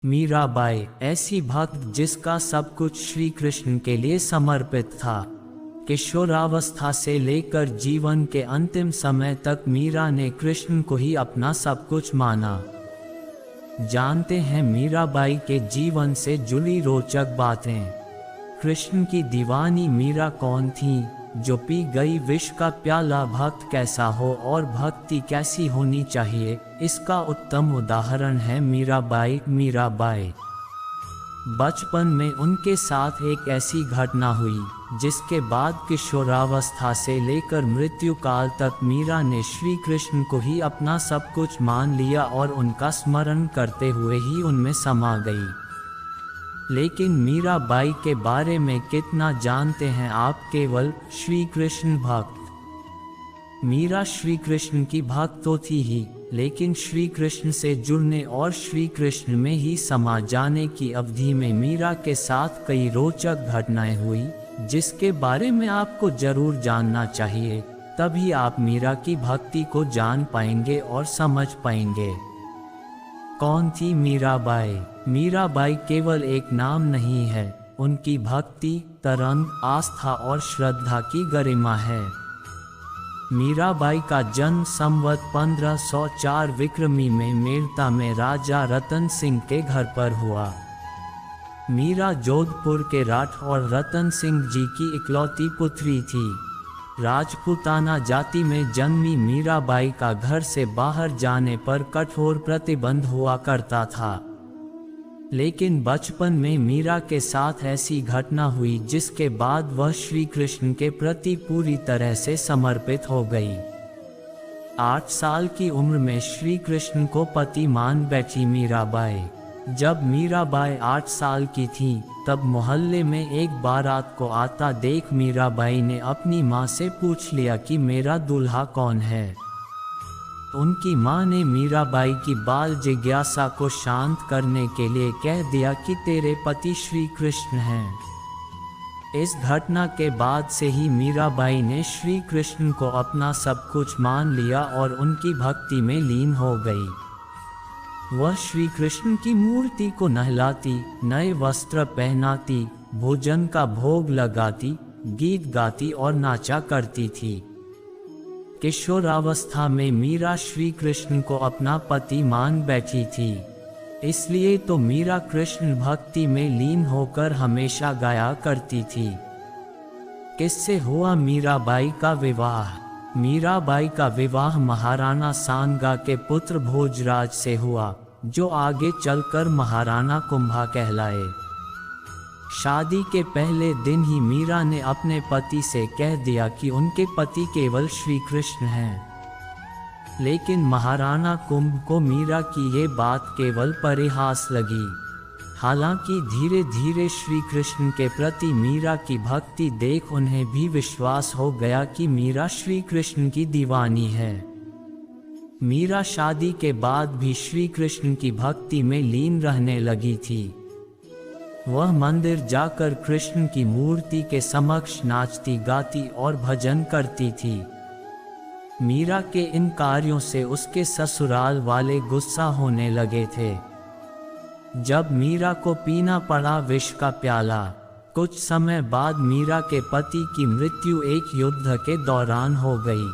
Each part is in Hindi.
मीराबाई ऐसी भक्त जिसका सब कुछ श्री कृष्ण के लिए समर्पित था। किशोरावस्था से लेकर जीवन के अंतिम समय तक मीरा ने कृष्ण को ही अपना सब कुछ माना। जानते हैं मीराबाई के जीवन से जुड़ी रोचक बातें। कृष्ण की दीवानी मीरा कौन थी जो पी गई विष का प्याला। भक्त कैसा हो और भक्ति कैसी होनी चाहिए, इसका उत्तम उदाहरण है मीराबाई। बचपन में उनके साथ एक ऐसी घटना हुई जिसके बाद किशोरावस्था से लेकर मृत्यु काल तक मीरा ने श्री कृष्ण को ही अपना सब कुछ मान लिया और उनका स्मरण करते हुए ही उनमें समा गई। लेकिन मीराबाई के बारे में कितना जानते हैं आप? केवल श्री कृष्ण भक्त। मीरा श्री कृष्ण की भक्त तो थी ही, लेकिन श्री कृष्ण से जुड़ने और श्री कृष्ण में ही समा जाने की अवधि में मीरा के साथ कई रोचक घटनाएं हुई जिसके बारे में आपको जरूर जानना चाहिए। तभी आप मीरा की भक्ति को जान पाएंगे और समझ पाएंगे। कौन थी मीराबाई? मीराबाई केवल एक नाम नहीं है, उनकी भक्ति, तरंग, आस्था और श्रद्धा की गरिमा है। मीराबाई का जन्म संवत 1504 विक्रमी में मेड़ता में राजा रतन सिंह के घर पर हुआ। मीरा जोधपुर के राठौर रतन सिंह जी की इकलौती पुत्री थी। राजपूताना जाति में जन्मी मीराबाई का घर से बाहर जाने पर कठोर प्रतिबंध हुआ करता था। लेकिन बचपन में मीरा के साथ ऐसी घटना हुई जिसके बाद वह श्री कृष्ण के प्रति पूरी तरह से समर्पित हो गई। 8 साल की उम्र में श्री कृष्ण को पति मान बैठी मीराबाई। जब मीराबाई 8 साल की थी तब मोहल्ले में एक बारात को आता देख मीराबाई ने अपनी माँ से पूछ लिया कि मेरा दूल्हा कौन है। उनकी माँ ने मीराबाई की बाल जिज्ञासा को शांत करने के लिए कह दिया कि तेरे पति श्री कृष्ण हैं। इस घटना के बाद से ही मीराबाई ने श्री कृष्ण को अपना सब कुछ मान लिया और उनकी भक्ति में लीन हो गई। वह श्री कृष्ण की मूर्ति को नहलाती, नए वस्त्र पहनाती, भोजन का भोग लगाती, गीत गाती और नाचा करती थी। किशोरावस्था में मीरा श्री कृष्ण को अपना पति मान बैठी थी। इसलिए तो मीरा कृष्ण भक्ति में लीन होकर हमेशा गाया करती थी। किससे हुआ मीराबाई का विवाह? मीराबाई का विवाह महाराणा सांगा के पुत्र भोजराज से हुआ, जो आगे चलकर महाराणा कुंभा कहलाए। शादी के पहले दिन ही मीरा ने अपने पति से कह दिया कि उनके पति केवल श्री कृष्ण हैं। लेकिन महाराणा कुंभ को मीरा की ये बात केवल परिहास लगी। हालांकि धीरे धीरे श्री कृष्ण के प्रति मीरा की भक्ति देख उन्हें भी विश्वास हो गया कि मीरा श्री कृष्ण की दीवानी है। मीरा शादी के बाद भी श्री कृष्ण की भक्ति में लीन रहने लगी थी। वह मंदिर जाकर कृष्ण की मूर्ति के समक्ष नाचती, गाती और भजन करती थी। मीरा के इन कार्यों से उसके ससुराल वाले गुस्सा होने लगे थे। जब मीरा को पीना पड़ा विष का प्याला। कुछ समय बाद मीरा के पति की मृत्यु एक युद्ध के दौरान हो गई।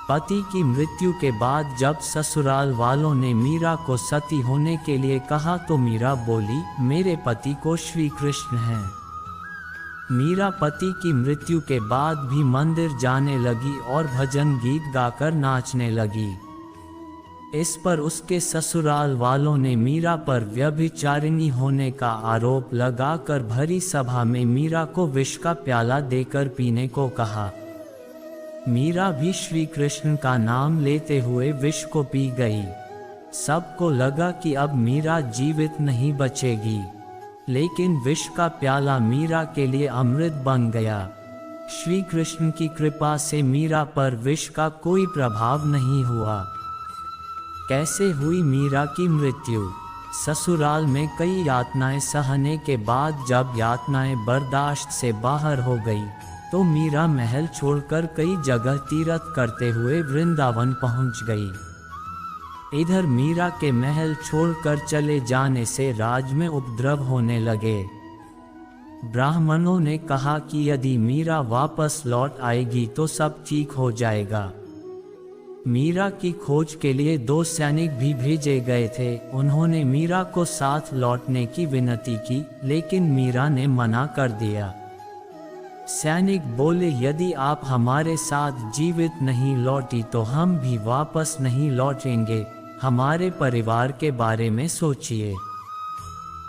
पति की मृत्यु के बाद जब ससुराल वालों ने मीरा को सती होने के लिए कहा तो मीरा बोली, मेरे पति को श्री कृष्ण हैं। मीरा पति की मृत्यु के बाद भी मंदिर जाने लगी और भजन गीत गाकर नाचने लगी। इस पर उसके ससुराल वालों ने मीरा पर व्यभिचारिणी होने का आरोप लगाकर भरी सभा में मीरा को विष का प्याला देकर पीने को कहा। मीरा भी श्री कृष्ण का नाम लेते हुए विष को पी गई। सबको लगा कि अब मीरा जीवित नहीं बचेगी, लेकिन विष का प्याला मीरा के लिए अमृत बन गया। श्री कृष्ण की कृपा से मीरा पर विष का कोई प्रभाव नहीं हुआ। कैसे हुई मीरा की मृत्यु? ससुराल में कई यातनाएं सहने के बाद जब यातनाएं बर्दाश्त से बाहर हो गई तो मीरा महल छोड़कर कई जगह तीर्थ करते हुए वृंदावन पहुंच गई। इधर मीरा के महल छोड़कर चले जाने से राज में उपद्रव होने लगे। ब्राह्मणों ने कहा कि यदि मीरा वापस लौट आएगी तो सब ठीक हो जाएगा। मीरा की खोज के लिए 2 सैनिक भी भेजे गए थे। उन्होंने मीरा को साथ लौटने की विनती की, लेकिन मीरा ने मना कर दिया। सैनिक बोले, यदि आप हमारे साथ जीवित नहीं लौटी तो हम भी वापस नहीं लौटेंगे। हमारे परिवार के बारे में सोचिए।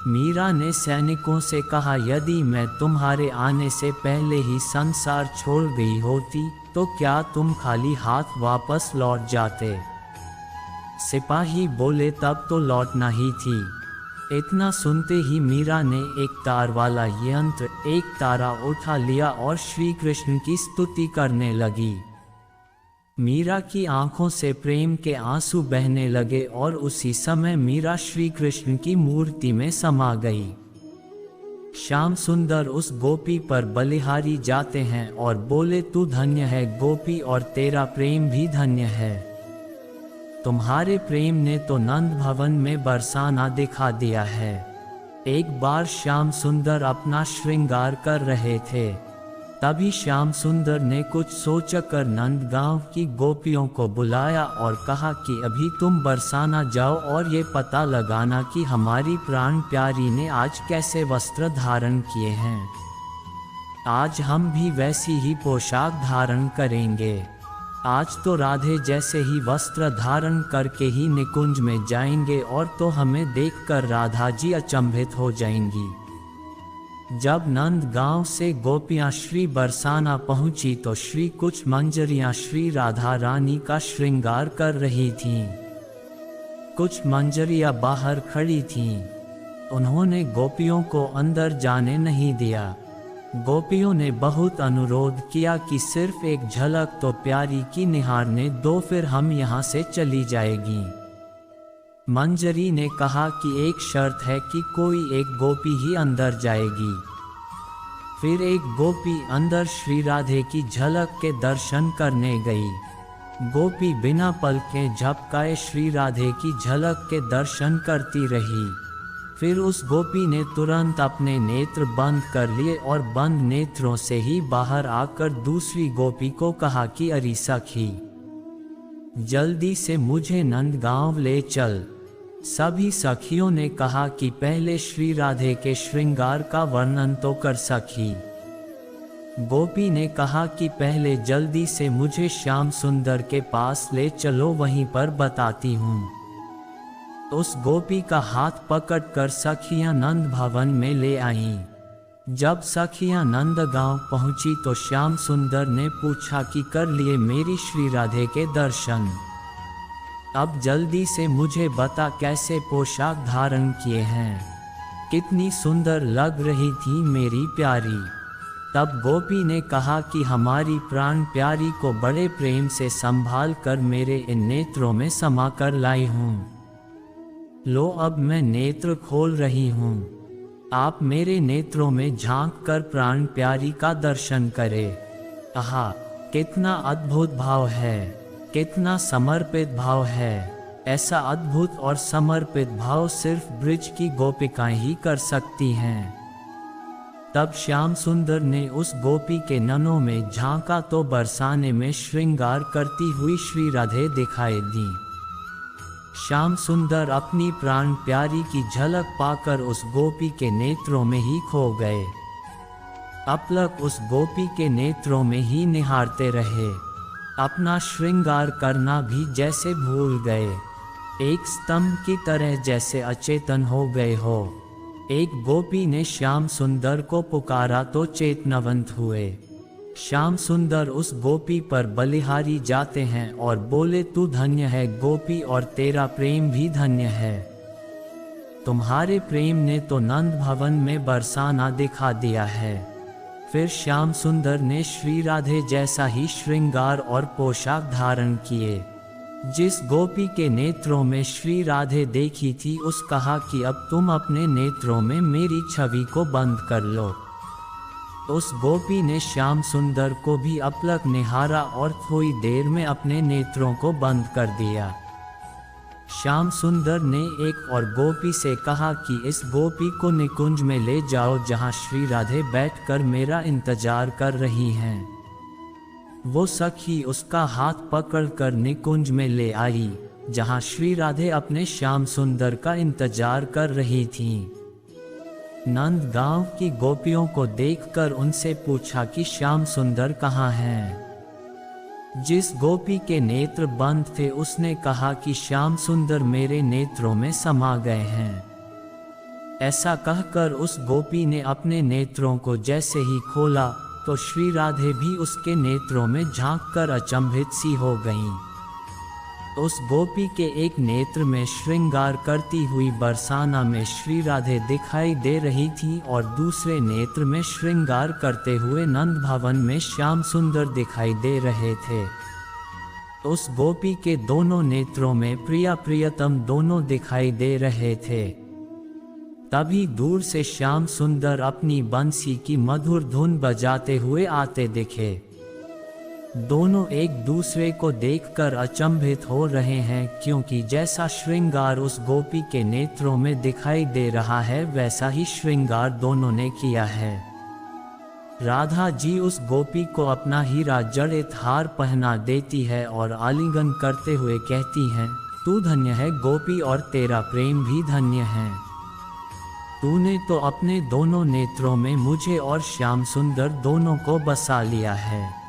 मीरा ने सैनिकों से कहा, यदि मैं तुम्हारे आने से पहले ही संसार छोड़ गई होती तो क्या तुम खाली हाथ वापस लौट जाते? सिपाही बोले, तब तो लौटना ही थी। इतना सुनते ही मीरा ने एक तार वाला यंत्र, एक तारा उठा लिया और श्री कृष्ण की स्तुति करने लगी। मीरा की आंखों से प्रेम के आंसू बहने लगे और उसी समय मीरा श्री कृष्ण की मूर्ति में समा गई। श्याम सुंदर उस गोपी पर बलिहारी जाते हैं और बोले, तू धन्य है गोपी और तेरा प्रेम भी धन्य है। तुम्हारे प्रेम ने तो नंद भवन में बरसाना दिखा दिया है। एक बार श्याम सुंदर अपना श्रृंगार कर रहे थे, तभी श्याम सुंदर ने कुछ सोचकर नंदगांव की गोपियों को बुलाया और कहा कि अभी तुम बरसाना जाओ और ये पता लगाना कि हमारी प्राण प्यारी ने आज कैसे वस्त्र धारण किए हैं। आज हम भी वैसी ही पोशाक धारण करेंगे। आज तो राधे जैसे ही वस्त्र धारण करके ही निकुंज में जाएंगे और तो हमें देखकर राधा जी अचंभित हो जाएंगी। जब नंदगांव से गोपियां श्री बरसाना पहुंची तो श्री कुछ मंजरियां श्री राधा रानी का श्रृंगार कर रही थीं। कुछ मंजरियां बाहर खड़ी थीं। उन्होंने गोपियों को अंदर जाने नहीं दिया। गोपियों ने बहुत अनुरोध किया कि सिर्फ एक झलक तो प्यारी की निहारने दो, फिर हम यहाँ से चली जाएगी। मंजरी ने कहा कि एक शर्त है कि कोई एक गोपी ही अंदर जाएगी। फिर एक गोपी अंदर श्री राधे की झलक के दर्शन करने गई। गोपी बिना पलकें झपकाए श्री राधे की झलक के दर्शन करती रही। फिर उस गोपी ने तुरंत अपने नेत्र बंद कर लिए और बंद नेत्रों से ही बाहर आकर दूसरी गोपी को कहा कि अरे सखी, जल्दी से मुझे नंदगांव ले चल। सभी सखियों ने कहा कि पहले श्री राधे के श्रृंगार का वर्णन तो कर सखी। गोपी ने कहा कि पहले जल्दी से मुझे श्याम सुंदर के पास ले चलो, वहीं पर बताती हूँ। उस गोपी का हाथ पकड़कर सखियां नंद भवन में ले आईं। जब सखियां नंदगांव पहुंची तो श्याम सुंदर ने पूछा कि कर लिए मेरी श्री राधे के दर्शन? अब जल्दी से मुझे बता कैसे पोशाक धारण किए हैं, कितनी सुंदर लग रही थी मेरी प्यारी। तब गोपी ने कहा कि हमारी प्राण प्यारी को बड़े प्रेम से संभाल कर मेरे इन नेत्रों में समा कर लाई हूँ। लो अब मैं नेत्र खोल रही हूँ, आप मेरे नेत्रों में झांक कर प्राण प्यारी का दर्शन करें। आहा, कितना अद्भुत भाव है, कितना समर्पित भाव है। ऐसा अद्भुत और समर्पित भाव सिर्फ ब्रिज की गोपिकाएं ही कर सकती हैं। तब श्याम सुंदर ने उस गोपी के ननों में झांका तो बरसाने में श्रृंगार करती हुई श्री राधे दिखाई दी। श्याम सुंदर अपनी प्राण प्यारी की झलक पाकर उस गोपी के नेत्रों में ही खो गए। अपलक उस गोपी के नेत्रों में ही निहारते रहे, अपना श्रृंगार करना भी जैसे भूल गए, एक स्तंभ की तरह जैसे अचेतन हो गए हो। एक गोपी ने श्याम सुंदर को पुकारा तो चेतनवंत हुए। श्याम सुंदर उस गोपी पर बलिहारी जाते हैं और बोले, तू धन्य है गोपी और तेरा प्रेम भी धन्य है। तुम्हारे प्रेम ने तो नंद भवन में बरसाना दिखा दिया है। फिर श्याम सुंदर ने श्री राधे जैसा ही श्रृंगार और पोशाक धारण किए। जिस गोपी के नेत्रों में श्री राधे देखी थी उस कहा कि अब तुम अपने नेत्रों में मेरी छवि को बंद कर लो। उस गोपी ने श्याम सुंदर को भी अपलक निहारा और थोड़ी देर में अपने नेत्रों को बंद कर दिया। श्याम सुंदर ने एक और गोपी से कहा कि इस गोपी को निकुंज में ले जाओ जहां श्री राधे बैठकर मेरा इंतजार कर रही हैं। वो सखी उसका हाथ पकड़कर निकुंज में ले आई जहां श्री राधे अपने श्याम सुंदर का इंतजार कर रही थीं। नंद गांव की गोपियों को देखकर उनसे पूछा कि श्याम सुंदर कहाँ हैं। जिस गोपी के नेत्र बंद थे उसने कहा कि श्याम सुंदर मेरे नेत्रों में समा गए हैं। ऐसा कहकर उस गोपी ने अपने नेत्रों को जैसे ही खोला तो श्री राधे भी उसके नेत्रों में झांककर अचंभित सी हो गईं। उस गोपी के एक नेत्र में श्रृंगार करती हुई बरसाना में श्री राधे दिखाई दे रही थी और दूसरे नेत्र में श्रृंगार करते हुए नंद भवन में श्याम सुंदर दिखाई दे रहे थे। उस गोपी के दोनों नेत्रों में प्रिया प्रियतम दोनों दिखाई दे रहे थे। तभी दूर से श्याम सुंदर अपनी बंसी की मधुर धुन बजाते हुए आते दिखे। दोनों एक दूसरे को देखकर अचंभित हो रहे हैं क्योंकि जैसा श्रृंगार उस गोपी के नेत्रों में दिखाई दे रहा है वैसा ही श्रृंगार दोनों ने किया है। राधा जी उस गोपी को अपना हीरा जड़ित हार पहना देती है और आलिंगन करते हुए कहती हैं, तू धन्य है गोपी और तेरा प्रेम भी धन्य है। तूने तो अपने दोनों नेत्रों में मुझे और श्याम सुंदर दोनों को बसा लिया है।